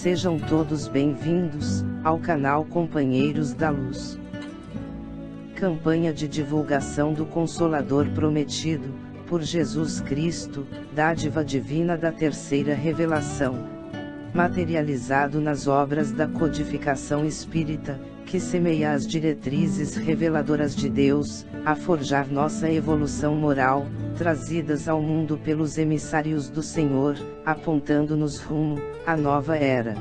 Sejam todos bem-vindos ao canal Companheiros da Luz. Campanha de divulgação do Consolador Prometido, por Jesus Cristo, dádiva divina da terceira revelação, materializado nas obras da codificação espírita, que semeia as diretrizes reveladoras de Deus, a forjar nossa evolução moral, trazidas ao mundo pelos emissários do Senhor, apontando-nos rumo à nova era.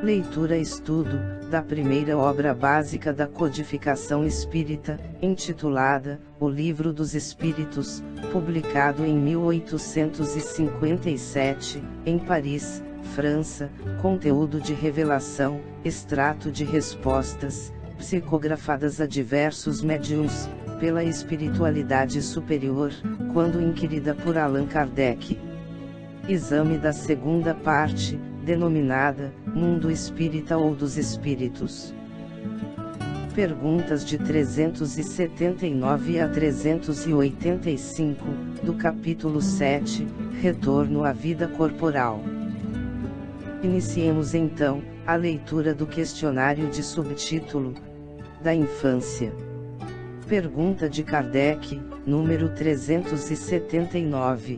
Leitura-estudo da primeira obra básica da codificação espírita, intitulada O Livro dos Espíritos, publicado em 1857, em Paris, França. Conteúdo de revelação, extrato de respostas, psicografadas a diversos médiuns, pela espiritualidade superior, quando inquirida por Allan Kardec. Exame da segunda parte, denominada Mundo Espírita ou dos Espíritos. Perguntas de 379 a 385, do capítulo 7, Retorno à Vida Corporal. Iniciemos então a leitura do questionário de subtítulo da infância. Pergunta de Kardec, número 379.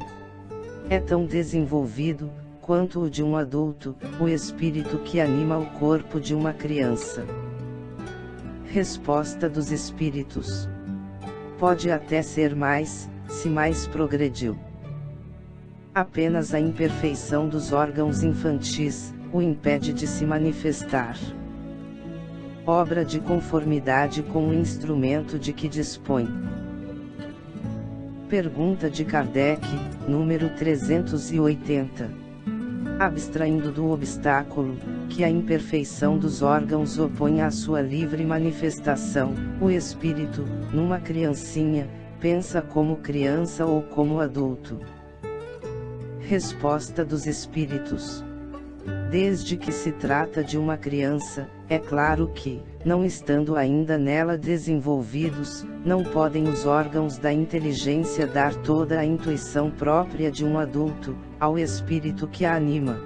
É tão desenvolvido quanto o de um adulto, o espírito que anima o corpo de uma criança? Resposta dos espíritos: pode até ser mais, se mais progrediu. Apenas a imperfeição dos órgãos infantis o impede de se manifestar. Obra de conformidade com o instrumento de que dispõe. Pergunta de Kardec, número 380. Abstraindo do obstáculo que a imperfeição dos órgãos opõe à sua livre manifestação, o espírito, numa criancinha, pensa como criança ou como adulto? Resposta dos espíritos: desde que se trata de uma criança, é claro que, não estando ainda nela desenvolvidos, não podem os órgãos da inteligência dar toda a intuição própria de um adulto, ao espírito que a anima.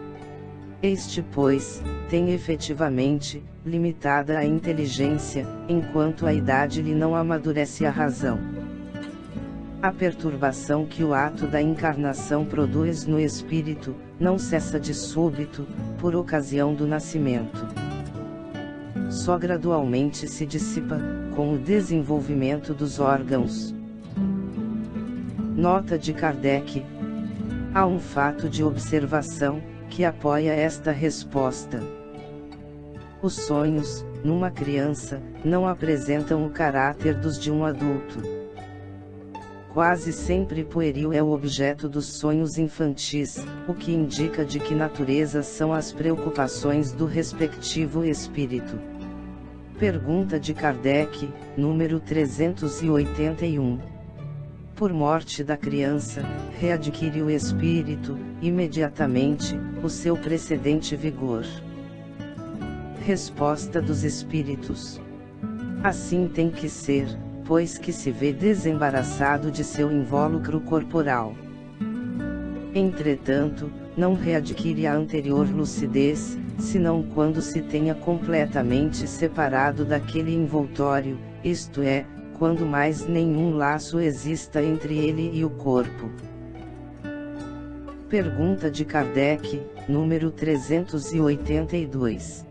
Este, pois, tem efetivamente, limitada a inteligência, enquanto a idade lhe não amadurece a razão. A perturbação que o ato da encarnação produz no espírito, não cessa de súbito, por ocasião do nascimento. Só gradualmente se dissipa, com o desenvolvimento dos órgãos. Nota de Kardec: há um fato de observação, que apoia esta resposta. Os sonhos, numa criança, não apresentam o caráter dos de um adulto. Quase sempre pueril é o objeto dos sonhos infantis, o que indica de que natureza são as preocupações do respectivo espírito. Pergunta de Kardec, número 381. Por morte da criança, readquire o espírito, imediatamente, o seu precedente vigor? Resposta dos espíritos: assim tem que ser, pois que se vê desembaraçado de seu invólucro corporal. Entretanto, não readquire a anterior lucidez, senão quando se tenha completamente separado daquele envoltório, isto é, quando mais nenhum laço exista entre ele e o corpo. Pergunta de Kardec, número 382.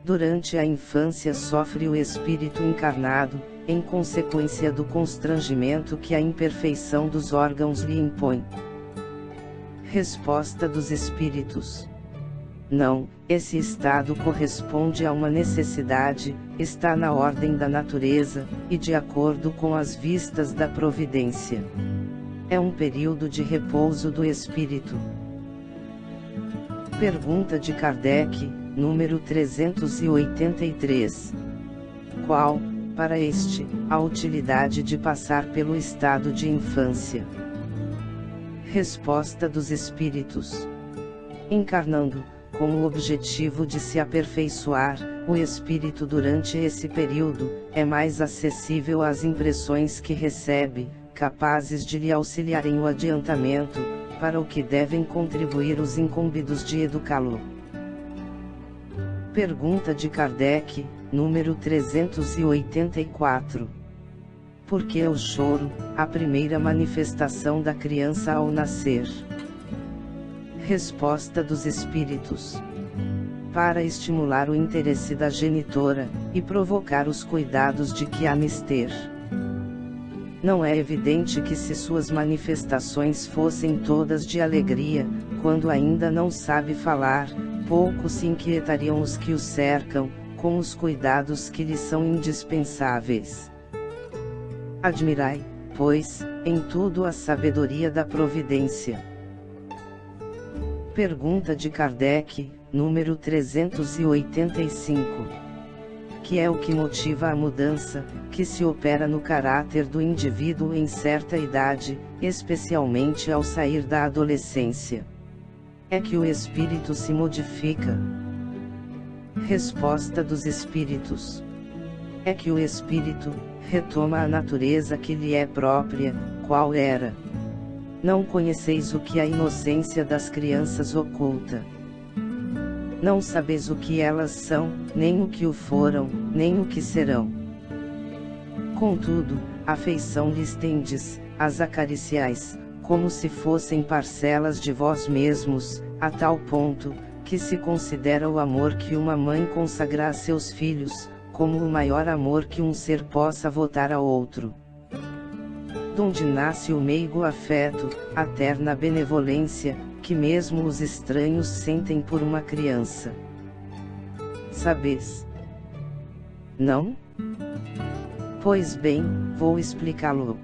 Durante a infância sofre o espírito encarnado, em consequência do constrangimento que a imperfeição dos órgãos lhe impõe? Resposta dos espíritos: não, esse estado corresponde a uma necessidade, está na ordem da natureza, e de acordo com as vistas da providência. É um período de repouso do espírito. Pergunta de Kardec, número 383. Qual, para este, a utilidade de passar pelo estado de infância? Resposta dos espíritos: encarnando, com o objetivo de se aperfeiçoar, o espírito durante esse período, é mais acessível às impressões que recebe, capazes de lhe auxiliarem o adiantamento, para o que devem contribuir os incumbidos de educá-lo. Pergunta de Kardec, número 384. Por que o choro, a primeira manifestação da criança ao nascer? Resposta dos Espíritos. Para estimular o interesse da genitora, e provocar os cuidados de que há mister. Não é evidente que se suas manifestações fossem todas de alegria, quando ainda não sabe falar, pouco se inquietariam os que o cercam, com os cuidados que lhes são indispensáveis. Admirai, pois, em tudo a sabedoria da providência. Pergunta de Kardec, número 385. Que é o que motiva a mudança, que se opera no caráter do indivíduo em certa idade, especialmente ao sair da adolescência? É que o espírito se modifica. Resposta dos Espíritos. É que o espírito retoma a natureza que lhe é própria, qual era. Não conheceis o que a inocência das crianças oculta. Não sabeis o que elas são, nem o que o foram, nem o que serão. Contudo, afeição lhes tendes, as acariciais, como se fossem parcelas de vós mesmos, a tal ponto, que se considera o amor que uma mãe consagra a seus filhos, como o maior amor que um ser possa votar a outro. Donde nasce o meigo afeto, a terna benevolência, que mesmo os estranhos sentem por uma criança. Sabes? Não? Pois bem, vou explicá-lo.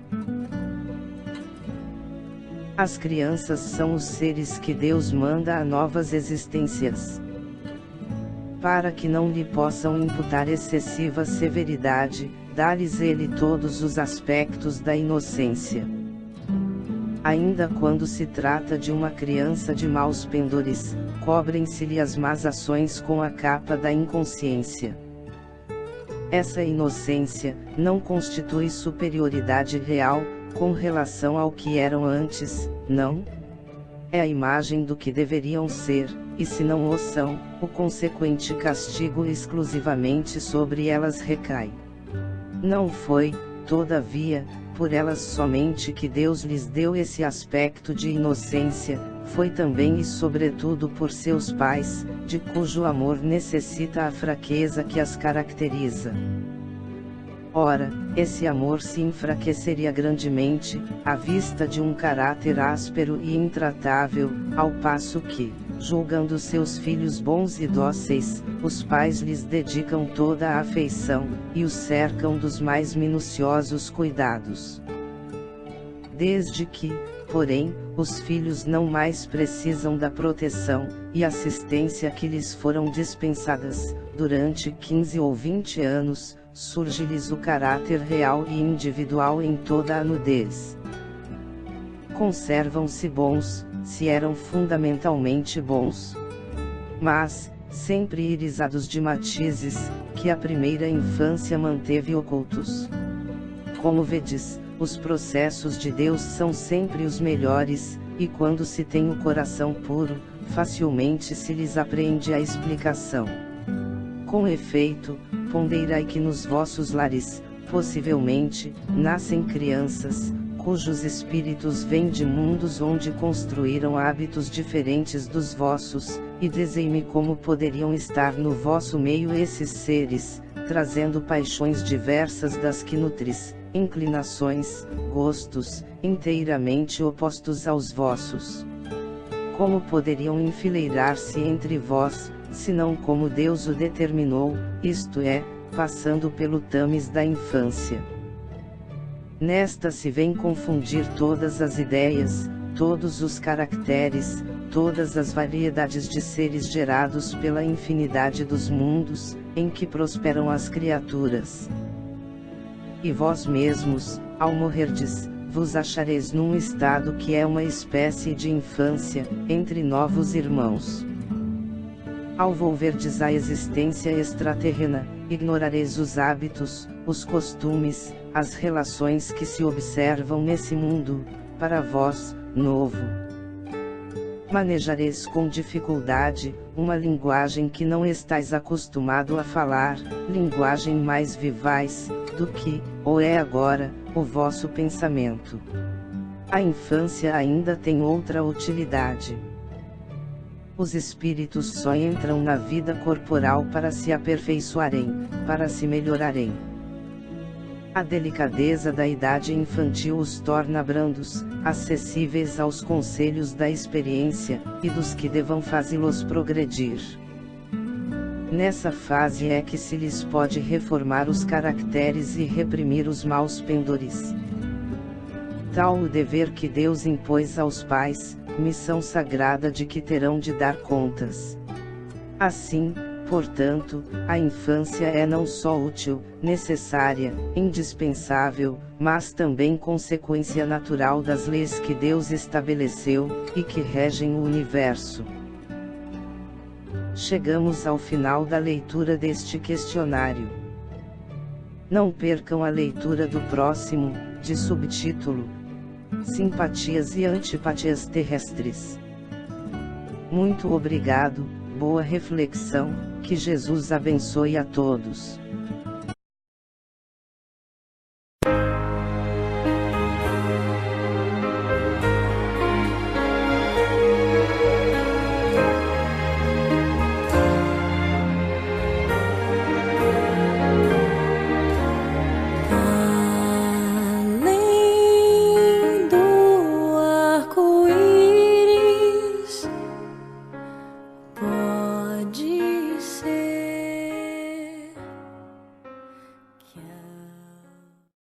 As crianças são os seres que Deus manda a novas existências. Para que não lhe possam imputar excessiva severidade, dá-lhes ele todos os aspectos da inocência. Ainda quando se trata de uma criança de maus pendores, cobrem-se-lhe as más ações com a capa da inconsciência. Essa inocência não constitui superioridade real, com relação ao que eram antes, não? É a imagem do que deveriam ser, e se não o são, o consequente castigo exclusivamente sobre elas recai. Não foi, todavia, por elas somente que Deus lhes deu esse aspecto de inocência, foi também e sobretudo por seus pais, de cujo amor necessita a fraqueza que as caracteriza. Ora, esse amor se enfraqueceria grandemente, à vista de um caráter áspero e intratável, ao passo que, julgando seus filhos bons e dóceis, os pais lhes dedicam toda a afeição, e os cercam dos mais minuciosos cuidados. Desde que, porém, os filhos não mais precisam da proteção e assistência que lhes foram dispensadas, durante 15 ou 20 anos, surge-lhes o caráter real e individual em toda a nudez. Conservam-se bons, se eram fundamentalmente bons. Mas, sempre irisados de matizes, que a primeira infância manteve ocultos. Como vedes, os processos de Deus são sempre os melhores, e quando se tem o coração puro, facilmente se lhes apreende a explicação. Com efeito, ponderai que nos vossos lares, possivelmente, nascem crianças, cujos espíritos vêm de mundos onde construíram hábitos diferentes dos vossos, e dizei-me como poderiam estar no vosso meio esses seres, trazendo paixões diversas das que nutris, inclinações, gostos, inteiramente opostos aos vossos. Como poderiam enfileirar-se entre vós, senão como Deus o determinou, isto é, passando pelo tames da infância. Nesta se vem confundir todas as ideias, todos os caracteres, todas as variedades de seres gerados pela infinidade dos mundos, em que prosperam as criaturas. E vós mesmos, ao morrerdes, vos achareis num estado que é uma espécie de infância, entre novos irmãos. Ao volverdes à existência extraterrena, ignorareis os hábitos, os costumes, as relações que se observam nesse mundo, para vós, novo. Manejareis com dificuldade, uma linguagem que não estais acostumado a falar, linguagem mais vivaz, do que, ou é agora, o vosso pensamento. A infância ainda tem outra utilidade. Os espíritos só entram na vida corporal para se aperfeiçoarem, para se melhorarem. A delicadeza da idade infantil os torna brandos, acessíveis aos conselhos da experiência, e dos que devam fazê-los progredir. Nessa fase é que se lhes pode reformar os caracteres e reprimir os maus pendores. Tal o dever que Deus impôs aos pais, missão sagrada de que terão de dar contas. Assim, portanto, a infância é não só útil, necessária, indispensável, mas também consequência natural das leis que Deus estabeleceu, e que regem o universo. Chegamos ao final da leitura deste questionário. Não percam a leitura do próximo, de subtítulo: Simpatias e antipatias terrestres. Muito obrigado, boa reflexão, que Jesus abençoe a todos.